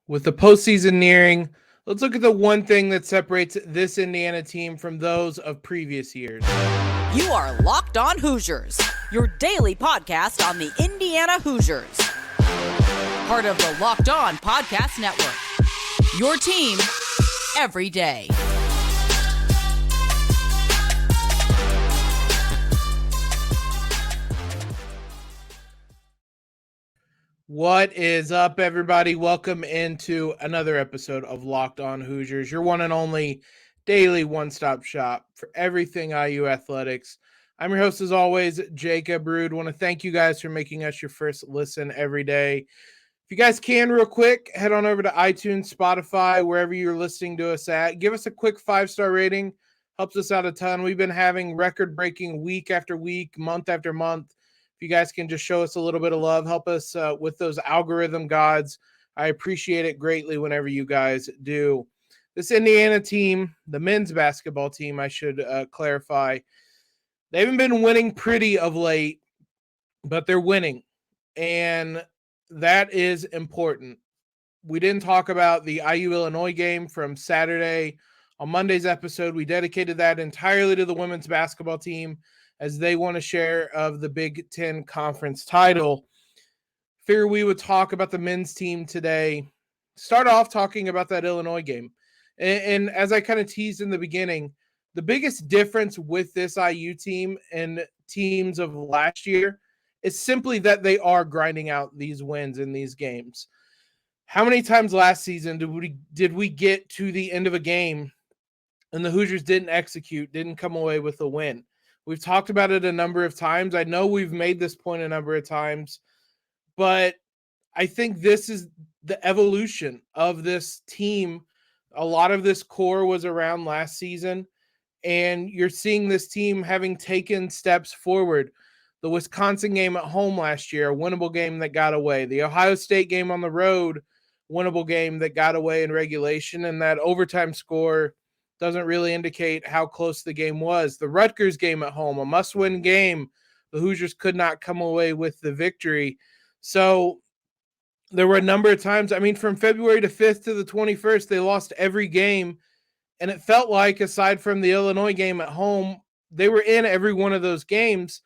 With the postseason nearing, let's look at the one thing that separates this Indiana team from those of previous years. You are Locked On Hoosiers, your daily podcast on the Indiana Hoosiers. Part of the Locked On Podcast Network. Your team every day. What is up, everybody? Welcome into another episode of Locked On Hoosiers, your one and only daily one-stop shop for everything IU athletics. I'm your host, as always, Jacob Rude. Want to thank you guys for making us your first listen every day. If you guys can, real quick, head on over to iTunes, Spotify, wherever you're listening to us at. Give us a quick 5-star rating. Helps us out a ton. We've been having record-breaking week after week, month after month. If you guys can just show us a little bit of love, help us with those algorithm gods. I appreciate it greatly whenever you guys do. This Indiana team, the men's basketball team, I should clarify, they haven't been winning pretty of late, but they're winning. And that is important. We didn't talk about the IU-Illinois game from Saturday. On Monday's episode, we dedicated that entirely to the women's basketball team as they won a share of the Big Ten Conference title. Figure we would talk about the men's team today. Start off talking about that Illinois game. And as I kind of teased in the beginning, the biggest difference with this IU team and teams of last year is simply that they are grinding out these wins in these games. How many times last season did we get to the end of a game and the Hoosiers didn't execute, didn't come away with a win? We've talked about it a number of times. I know we've made this point a number of times, but I think this is the evolution of this team. A lot of this core was around last season, and you're seeing this team having taken steps forward. The Wisconsin game at home last year, a winnable game that got away. The Ohio State game on the road, winnable game that got away in regulation, and that overtime score doesn't really indicate how close the game was. The Rutgers game at home, a must-win game. The Hoosiers could not come away with the victory. So there were a number of times, from February to 5th to the 21st, they lost every game. And it felt like, aside from the Illinois game at home, they were in every one of those games.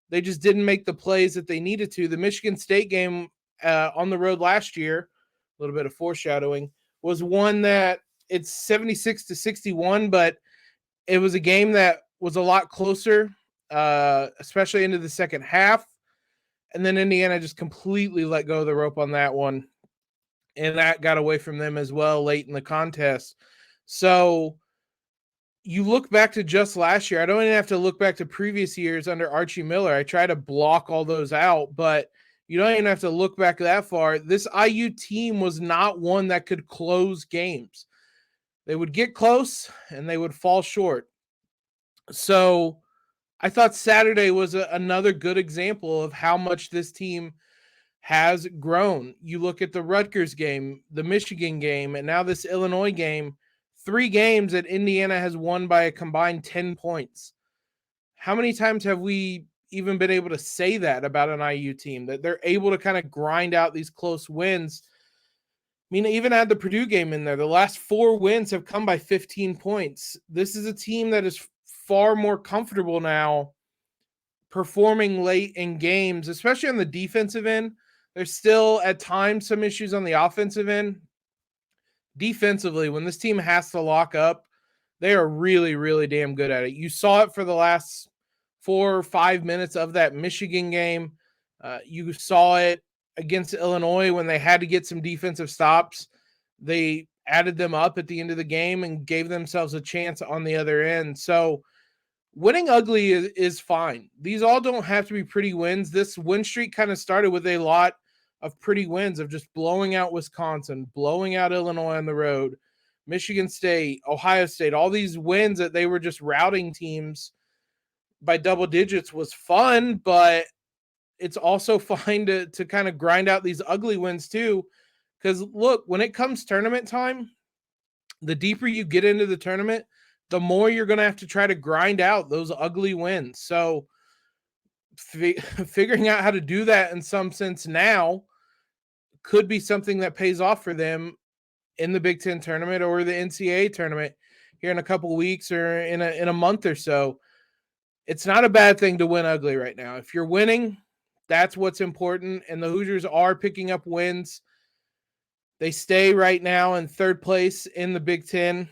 They just didn't make the plays that they needed to. The Michigan State game on the road last year, a little bit of foreshadowing, was one that it's 76-61, but it was a game that was a lot closer, especially into the second half. And then Indiana just completely let go of the rope on that one. And that got away from them as well late in the contest. So you look back to just last year. I don't even have to look back to previous years under Archie Miller. I try to block all those out, but you don't even have to look back that far. This IU team was not one that could close games. They would get close and they would fall short. So I thought Saturday was another good example of how much this team has grown. You look at the Rutgers game, the Michigan game, and now this Illinois game, 3 games that Indiana has won by a combined 10 points. How many times have we even been able to say that about an IU team, that they're able to kind of grind out these close wins? Even add the Purdue game in there. The last 4 wins have come by 15 points. This is a team that is far more comfortable now performing late in games, especially on the defensive end. There's still at times some issues on the offensive end. Defensively, when this team has to lock up, they are really, really damn good at it. You saw it for the last 4 or 5 minutes of that Michigan game. You saw it against Illinois when they had to get some defensive stops. They added them up at the end of the game and gave themselves a chance on the other end. So winning ugly is fine. These all don't have to be pretty wins. This win streak kind of started with a lot of pretty wins of just blowing out Wisconsin, blowing out Illinois on the road, Michigan State, Ohio State, all these wins that they were just routing teams by double digits was fun, but it's also fine to kind of grind out these ugly wins too. Because look, when it comes tournament time, the deeper you get into the tournament, the more you're going to have to try to grind out those ugly wins. So figuring out how to do that in some sense now could be something that pays off for them in the Big Ten tournament or the NCAA tournament here in a couple of weeks or in a month or so. It's not a bad thing to win ugly right now. If you're winning, that's what's important. And the Hoosiers are picking up wins. They stay right now in third place in the Big Ten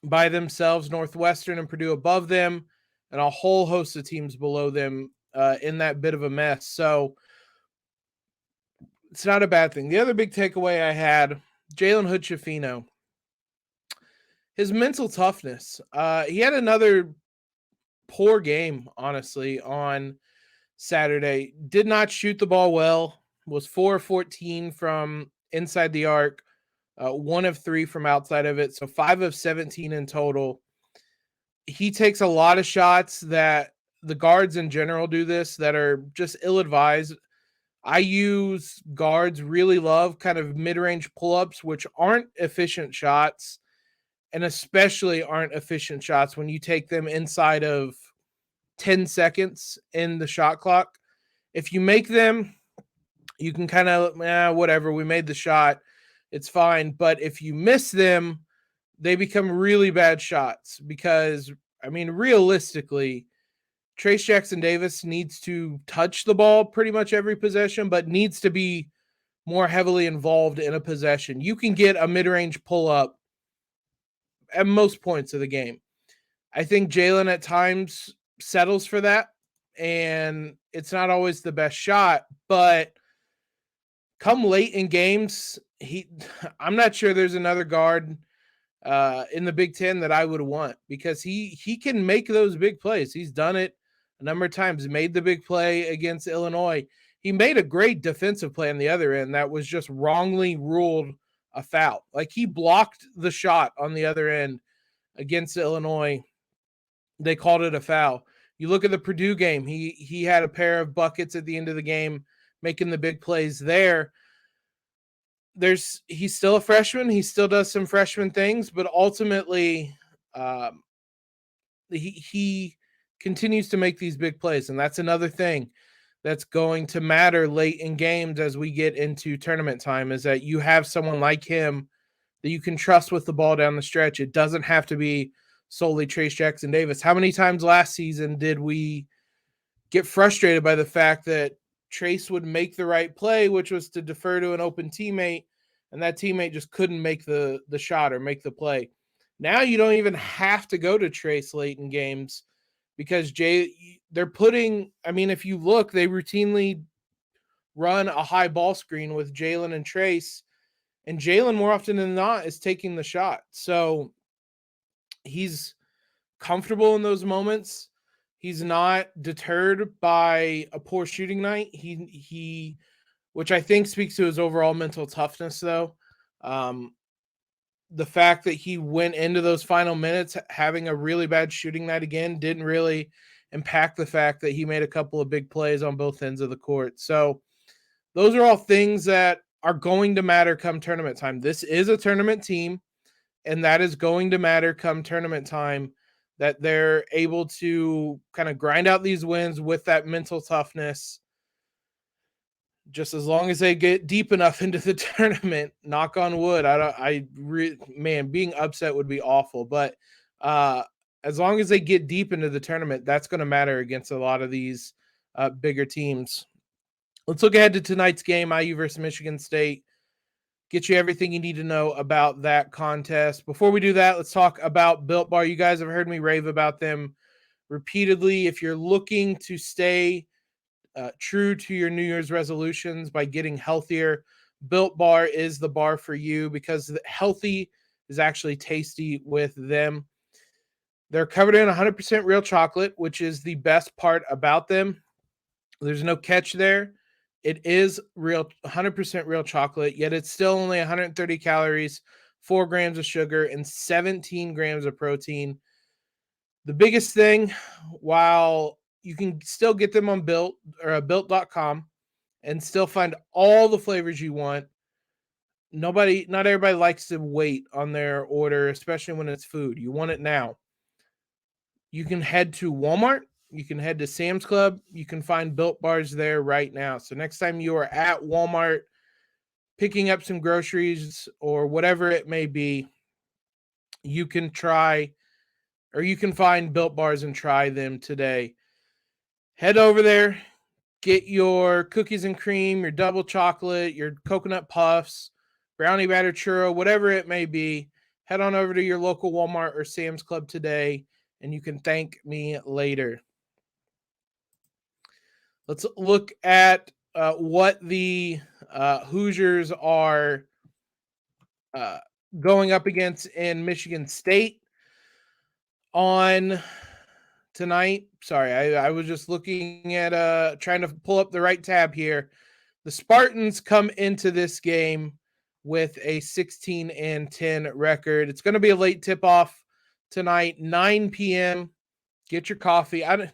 by themselves, Northwestern and Purdue above them, and a whole host of teams below them in that bit of a mess. So it's not a bad thing. The other big takeaway I had, Jalen Hood-Schifino, his mental toughness. He had another poor game, honestly, on Saturday. Did not shoot the ball well, was 4 of 14 from inside the arc, 1 of 3 from outside of it, so 5 of 17 in total. He takes a lot of shots that the guards in general do this that are just ill-advised. I use guards really love kind of mid-range pull-ups, which aren't efficient shots, and especially aren't efficient shots when you take them inside of 10 seconds in the shot clock. If you make them, you can kind of, whatever, we made the shot, it's fine. But if you miss them, they become really bad shots because, I mean, realistically, Trace Jackson-Davis needs to touch the ball pretty much every possession, but needs to be more heavily involved in a possession. You can get a mid-range pull-up at most points of the game. I think Jalen at times settles for that, and it's not always the best shot, but come late in games, I'm not sure there's another guard in the Big Ten that I would want because he can make those big plays. He's done it a number of times, made the big play against Illinois. He made a great defensive play on the other end that was just wrongly ruled a foul. Like he blocked the shot on the other end against Illinois. They called it a foul. You look at the Purdue game, he had a pair of buckets at the end of the game, making the big plays there. He's still a freshman. He still does some freshman things, but ultimately he continues to make these big plays. And that's another thing that's going to matter late in games as we get into tournament time is that you have someone like him that you can trust with the ball down the stretch. It doesn't have to be solely Trace Jackson-Davis. How many times last season did we get frustrated by the fact that Trace would make the right play, which was to defer to an open teammate, and that teammate just couldn't make the shot or make the play. Now you don't even have to go to Trace late in games because they're putting, I mean, if you look, they routinely run a high ball screen with Jalen and Trace, and Jalen more often than not is taking the shot. So he's comfortable in those moments. He's not deterred by a poor shooting night. He which I think speaks to his overall mental toughness, though. The fact that he went into those final minutes having a really bad shooting night again didn't really impact the fact that he made a couple of big plays on both ends of the court. So those are all things that are going to matter come tournament time. This is a tournament team, and that is going to matter come tournament time, that they're able to kind of grind out these wins with that mental toughness. Just as long as they get deep enough into the tournament, knock on wood. Being upset would be awful, but as long as they get deep into the tournament, that's going to matter against a lot of these bigger teams. Let's look ahead to tonight's game, IU versus Michigan State. Get you everything you need to know about that contest. Before we do that, let's talk about Built Bar. You guys have heard me rave about them repeatedly. If you're looking to stay true to your New Year's resolutions by getting healthier, Built Bar is the bar for you because healthy is actually tasty with them. They're covered in 100% real chocolate, which is the best part about them. There's no catch there. It is real, 100% real chocolate, yet it's still only 130 calories, 4 grams of sugar, and 17 grams of protein. The biggest thing, while you can still get them on Built or Built.com and still find all the flavors you want, not everybody likes to wait on their order, especially when it's food. You want it now. You can head to Walmart. You can head to Sam's Club. You can find Built Bars there right now. So next time you are at Walmart, picking up some groceries or whatever it may be, you can try or you can find Built Bars and try them today. Head over there, get your cookies and cream, your double chocolate, your coconut puffs, brownie batter churro, whatever it may be. Head on over to your local Walmart or Sam's Club today, and you can thank me later. Let's look at what the Hoosiers are going up against in Michigan State on tonight. Sorry, I was just looking at trying to pull up the right tab here. The Spartans come into this game with a 16-10 record. It's going to be a late tip-off tonight, 9 p.m. Get your coffee. I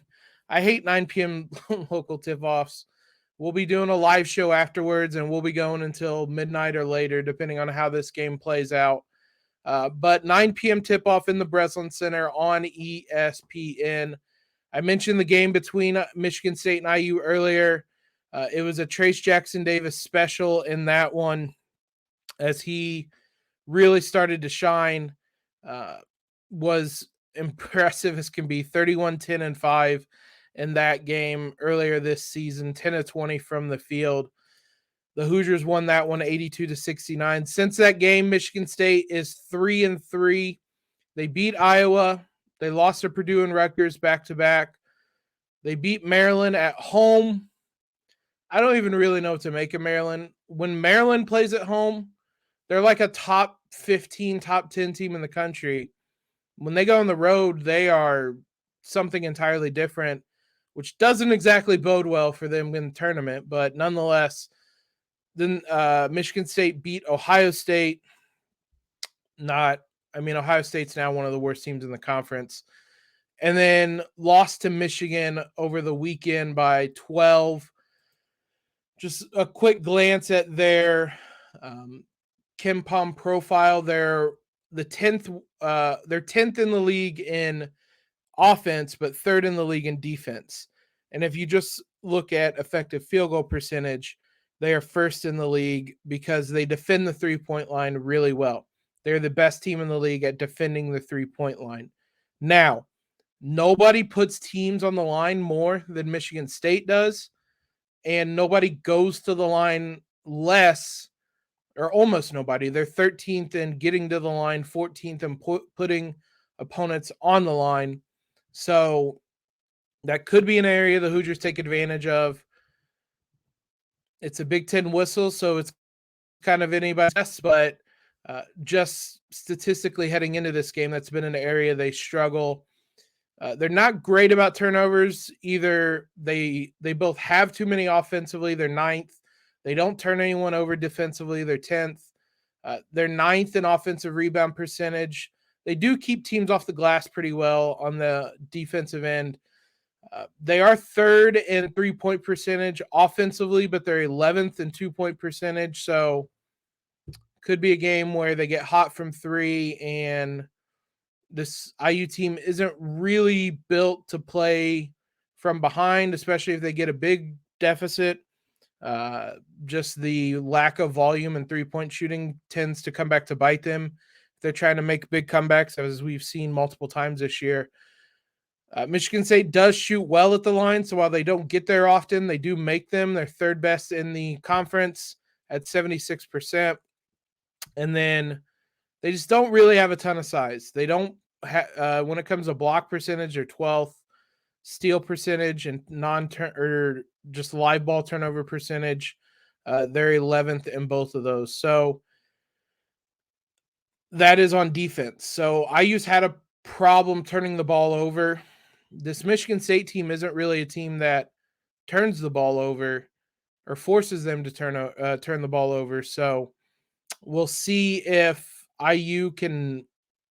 hate 9 p.m. local tip-offs. We'll be doing a live show afterwards, and we'll be going until midnight or later, depending on how this game plays out. But 9 p.m. tip-off in the Breslin Center on ESPN. I mentioned the game between Michigan State and IU earlier. It was a Trace Jackson Davis special in that one as he really started to shine. Was impressive as can be, 31, 10, and 5 in that game earlier this season, 10 of 20 from the field. The Hoosiers won that one 82-69. Since that game, Michigan State is 3-3. They beat Iowa. They lost to Purdue and Rutgers back-to-back. They beat Maryland at home. I don't even really know what to make of Maryland. When Maryland plays at home, they're like a top 15, top 10 team in the country. When they go on the road, they are something entirely different, which doesn't exactly bode well for them in the tournament. But nonetheless, then Michigan State beat Ohio State. Ohio State's now one of the worst teams in the conference. And then lost to Michigan over the weekend by 12. Just a quick glance at their KenPom profile. They're 10th in the league in offense, but third in the league in defense. And if you just look at effective field goal percentage, they are first in the league because they defend the three-point line really well. They're the best team in the league at defending the three-point line. Now, nobody puts teams on the line more than Michigan State does, and nobody goes to the line less, or almost nobody. They're 13th in getting to the line, 14th in putting opponents on the line. So that could be an area the Hoosiers take advantage of. It's a Big Ten whistle, so it's kind of anybody's guess, but just statistically heading into this game, that's been an area they struggle. They're not great about turnovers either. They both have too many offensively. They're 9th. They don't turn anyone over defensively. They're 10th. They're 9th in offensive rebound percentage. They do keep teams off the glass pretty well on the defensive end. They are 3rd in three-point percentage offensively, but they're 11th in two-point percentage. So could be a game where they get hot from three, and this IU team isn't really built to play from behind, especially if they get a big deficit. Just the lack of volume and three-point shooting tends to come back to bite them if they're trying to make big comebacks, as we've seen multiple times this year. Michigan State does shoot well at the line, so while they don't get there often, they do make them. They're 3rd best in the conference at 76%. And then they just don't really have a ton of size. They don't when it comes to block percentage, they're 12th. Steal percentage and just live ball turnover percentage, they're 11th in both of those. So that is on defense. So IU's had a problem turning the ball over. This Michigan State team isn't really a team that turns the ball over or forces them to turn the ball over. So we'll see if IU can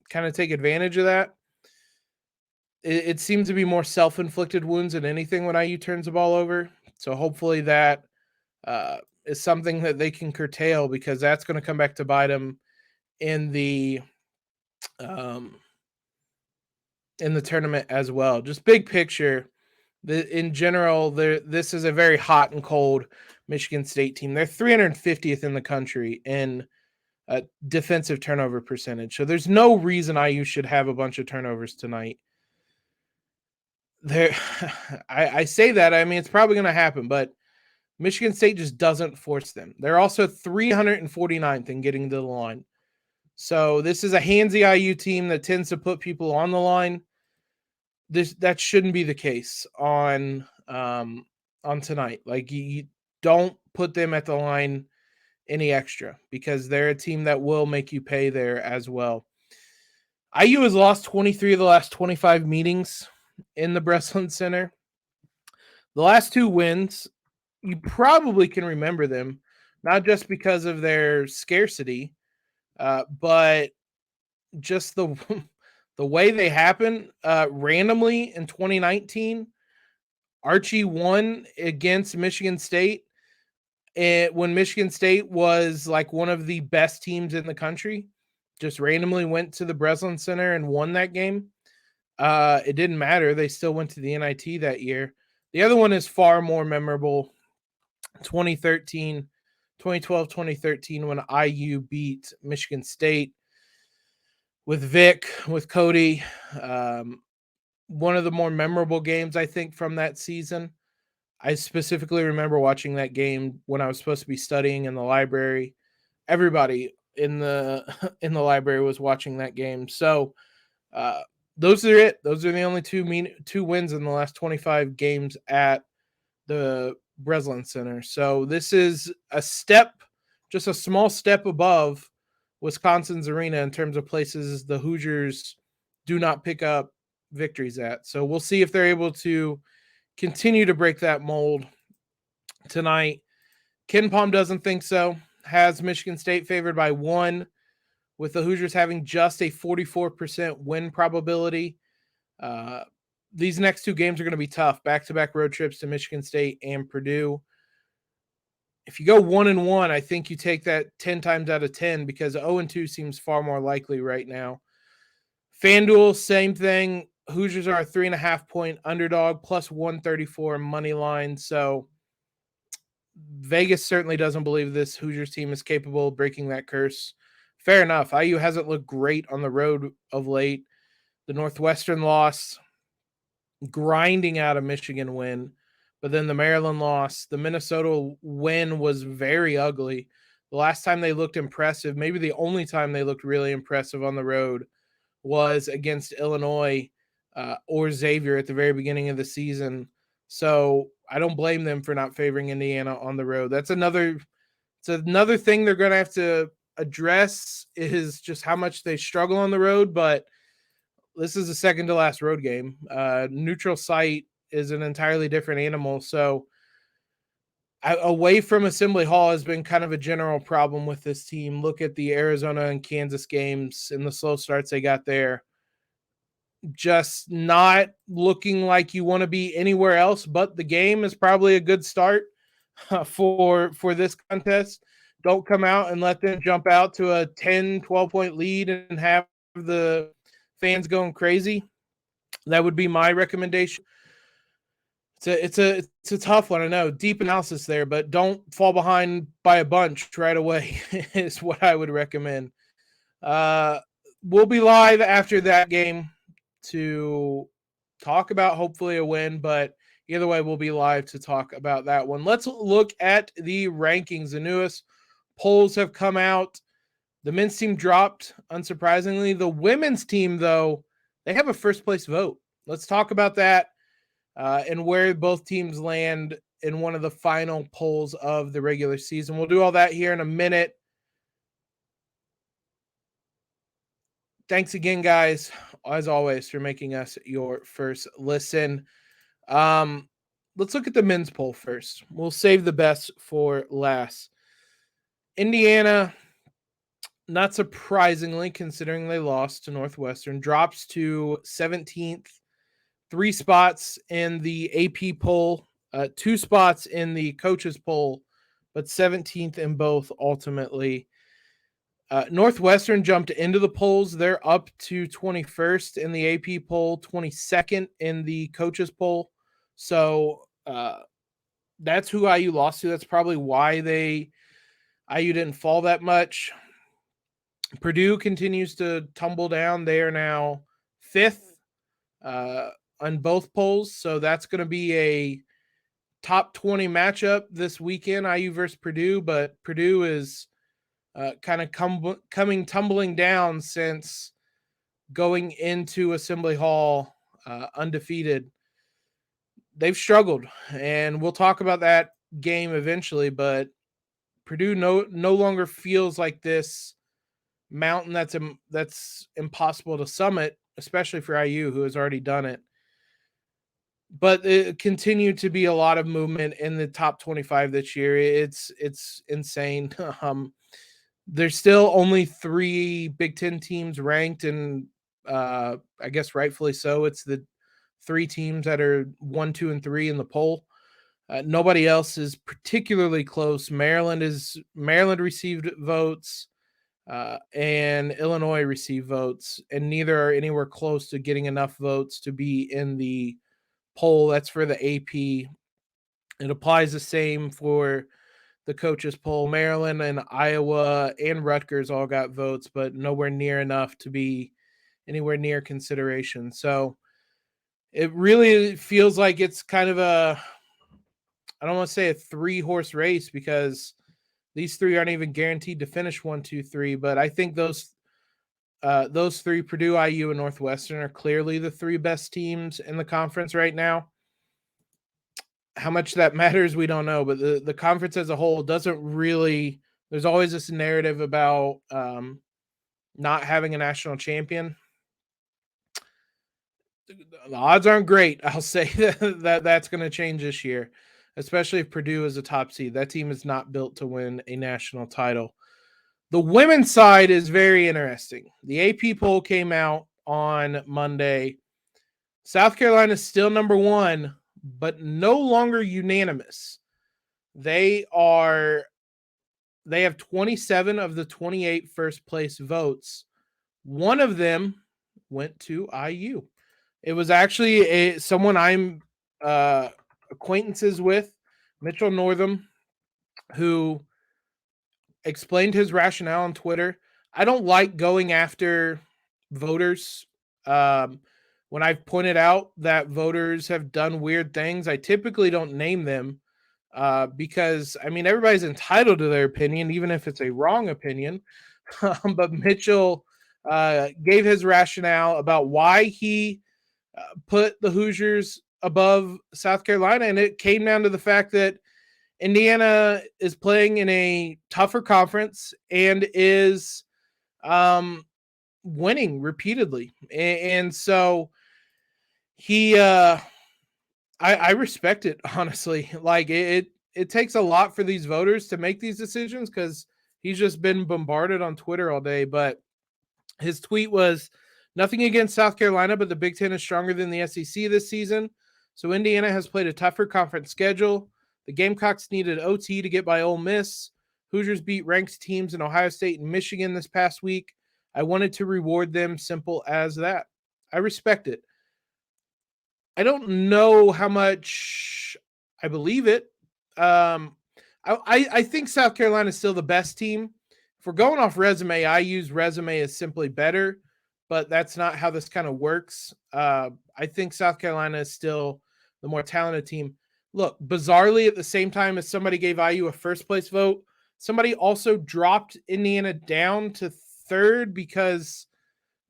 kind of take advantage of that. It seems to be more self-inflicted wounds than anything when IU turns the ball over. So hopefully that is something that they can curtail, because that's going to come back to bite them in the tournament as well. Just big picture, in general, this is a very hot and cold Michigan State team. They're 350th in the country in defensive turnover percentage. So there's no reason IU should have a bunch of turnovers tonight. There, I say that. I mean, it's probably going to happen, but Michigan State just doesn't force them. They're also 349th in getting to the line. So this is a handsy IU team that tends to put people on the line. That shouldn't be the case on tonight. Like you don't put them at the line any extra because they're a team that will make you pay there as well. IU has lost 23 of the last 25 meetings in the Breslin Center. The last 2 wins, you probably can remember them, not just because of their scarcity, but just the way they happen. Randomly in 2019, Archie won against Michigan State when Michigan State was like one of the best teams in the country. Just randomly went to the Breslin Center and won that game. It didn't matter. They still went to the NIT that year. The other one is far more memorable. 2012, 2013, when IU beat Michigan State with Vic, with Cody. One of the more memorable games, I think, from that season. I specifically remember watching that game when I was supposed to be studying in the library. Everybody in the library was watching that game. So those are it. Those are the only two wins in the last 25 games at the Breslin Center. So this is a step, just a small step above Wisconsin's arena in terms of places the Hoosiers do not pick up victories at. So we'll see if they're able to continue to break that mold tonight. Ken Palm doesn't think so. Has Michigan State favored by 1, with the Hoosiers having just a 44% win probability. These next 2 games are going to be tough. Back-to-back road trips to Michigan State and Purdue. If you go 1-1, I think you take that 10 times out of 10 because 0-2 seems far more likely right now. FanDuel, same thing. Hoosiers are a 3.5-point underdog, plus 134 money line. So Vegas certainly doesn't believe this Hoosiers team is capable of breaking that curse. Fair enough. IU hasn't looked great on the road of late. The Northwestern loss, grinding out a Michigan win, but then the Maryland loss. The Minnesota win was very ugly. The last time they looked impressive, maybe the only time they looked really impressive on the road, was against Illinois or Xavier at the very beginning of the season. So I don't blame them for not favoring Indiana on the road. It's another thing they're going to have to address, is just how much they struggle on the road. But this is a second to last road game. Neutral site is an entirely different animal. So away from Assembly Hall has been kind of a general problem with this team. Look at the Arizona and Kansas games and the slow starts they got there. Just not looking like you want to be anywhere else, but the game is probably a good start for this contest. Don't come out and let them jump out to a 10, 12-point lead and have the fans going crazy. That would be my recommendation. It's a tough one, I know. Deep analysis there, but don't fall behind by a bunch right away is what I would recommend. We'll be live after that game to talk about hopefully a win, but either way, we'll be live to talk about that one. Let's look at the rankings. The newest polls have come out. The men's team dropped, unsurprisingly. The women's team, though, they have a first place vote. Let's talk about that and where both teams land in one of the final polls of the regular season. We'll do all that here in a minute. Thanks again, guys, as always, for making us your first listen. Let's look at the men's poll first. We'll save the best for last. Indiana, not surprisingly, considering they lost to Northwestern, drops to 17th, 3 spots in the AP poll, 2 spots in the coaches poll, but 17th in both ultimately. Northwestern jumped into the polls. They're up to 21st in the AP poll, 22nd in the coaches poll. So that's who IU lost to. That's probably why IU didn't fall that much. Purdue continues to tumble down. They are now 5th on both polls, so that's going to be a top 20 matchup this weekend, IU versus Purdue, but Purdue is kind of coming tumbling down since going into Assembly Hall undefeated. They've struggled, and we'll talk about that game eventually, but Purdue no longer feels like this mountain that's impossible to summit, especially for IU, who has already done it. But it continued to be a lot of movement in the top 25 this year. It's insane. There's still only 3 Big Ten teams ranked, and I guess rightfully so. It's the 3 teams that are 1, 2, and 3 in the poll. Nobody else is particularly close. Maryland received votes, and Illinois received votes, and neither are anywhere close to getting enough votes to be in the poll. That's for the AP. It applies the same for the coaches poll. Maryland and Iowa and Rutgers all got votes, but nowhere near enough to be anywhere near consideration. So it really feels like it's kind of I don't want to say a 3-horse race, because these 3 aren't even guaranteed to finish 1, 2, 3. But I think those 3, Purdue, IU, and Northwestern, are clearly the 3 best teams in the conference right now. How much that matters, we don't know, but the conference as a whole doesn't really. There's always this narrative about not having a national champion. The odds aren't great. I'll say that's going to change this year, especially if Purdue is a top seed. That team is not built to win a national title. The women's side is very interesting. The AP poll came out on Monday. South Carolina is still number 1, but no longer unanimous. They have 27 of the 28 first place votes. One of them went to IU. It was actually someone I'm acquaintances with, Mitchell Northam, who explained his rationale on Twitter. I don't like going after voters. When I've pointed out that voters have done weird things, I typically don't name them because, I mean, everybody's entitled to their opinion, even if it's a wrong opinion. But Mitchell gave his rationale about why he put the Hoosiers above South Carolina, and it came down to the fact that Indiana is playing in a tougher conference and is winning repeatedly. And so I respect it, honestly. Like it takes a lot for these voters to make these decisions, because he's just been bombarded on Twitter all day. But his tweet was, "Nothing against South Carolina, but the Big Ten is stronger than the SEC this season. So Indiana has played a tougher conference schedule. The Gamecocks needed OT to get by Ole Miss. Hoosiers beat ranked teams in Ohio State and Michigan this past week. I wanted to reward them, simple as that." I respect it. I don't know how much I believe it. I think South Carolina is still the best team. If we're going off resume, IU's resume is simply better, but that's not how this kind of works. I think South Carolina is still the more talented team. Look, bizarrely, at the same time as somebody gave IU a first place vote, somebody also dropped Indiana down to 3rd, because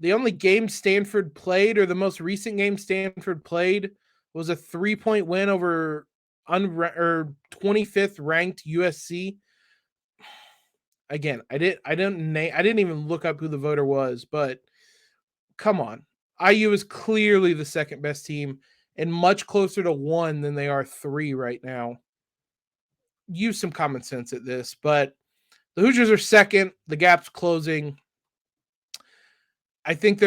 the only game Stanford played, or the most recent game Stanford played, was a 3-point win over 25th ranked USC. Again, I didn't even look up who the voter was, but come on. IU is clearly the second best team and much closer to 1 than they are 3 right now. Use some common sense at this, but the Hoosiers are second. The gap's closing. I think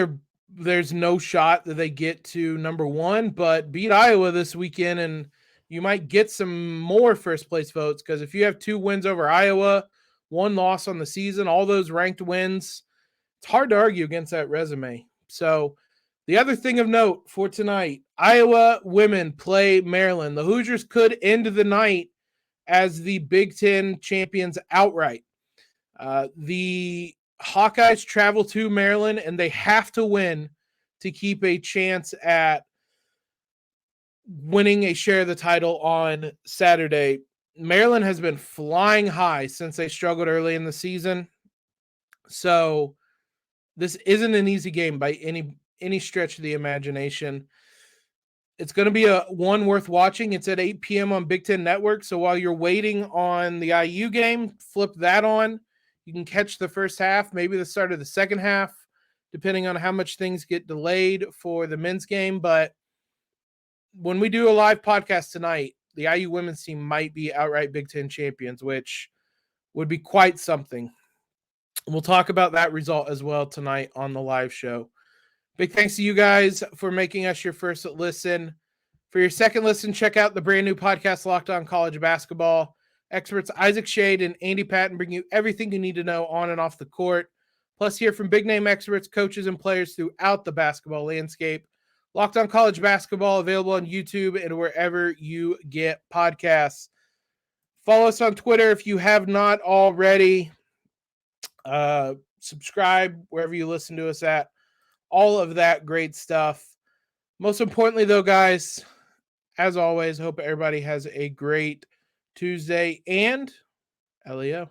there's no shot that they get to number 1, but beat Iowa this weekend and you might get some more first place votes, because if you have 2 wins over Iowa, 1 loss on the season, all those ranked wins, it's hard to argue against that resume. So The other thing of note for tonight, Iowa women play Maryland. The Hoosiers could end the night as the Big Ten champions outright. The Hawkeyes travel to Maryland, and they have to win to keep a chance at winning a share of the title on Saturday. Maryland has been flying high since they struggled early in the season. So this isn't an easy game by any stretch of the imagination. It's going to be one worth watching. It's at 8 p.m. on Big Ten Network. So while you're waiting on the IU game, flip that on. You can catch the first half, maybe the start of the second half, depending on how much things get delayed for the men's game. But when we do a live podcast tonight, the IU women's team might be outright Big Ten champions, which would be quite something. We'll talk about that result as well tonight on the live show. Big thanks to you guys for making us your first listen. For your second listen, check out the brand new podcast, Locked On College Basketball. Experts Isaac Shade and Andy Patton bring you everything you need to know on and off the court. Plus, hear from big-name experts, coaches, and players throughout the basketball landscape. Locked On College Basketball, available on YouTube and wherever you get podcasts. Follow us on Twitter if you have not already. Subscribe wherever you listen to us at. All of that great stuff. Most importantly, though, guys, as always, hope everybody has a great Tuesday and LEO.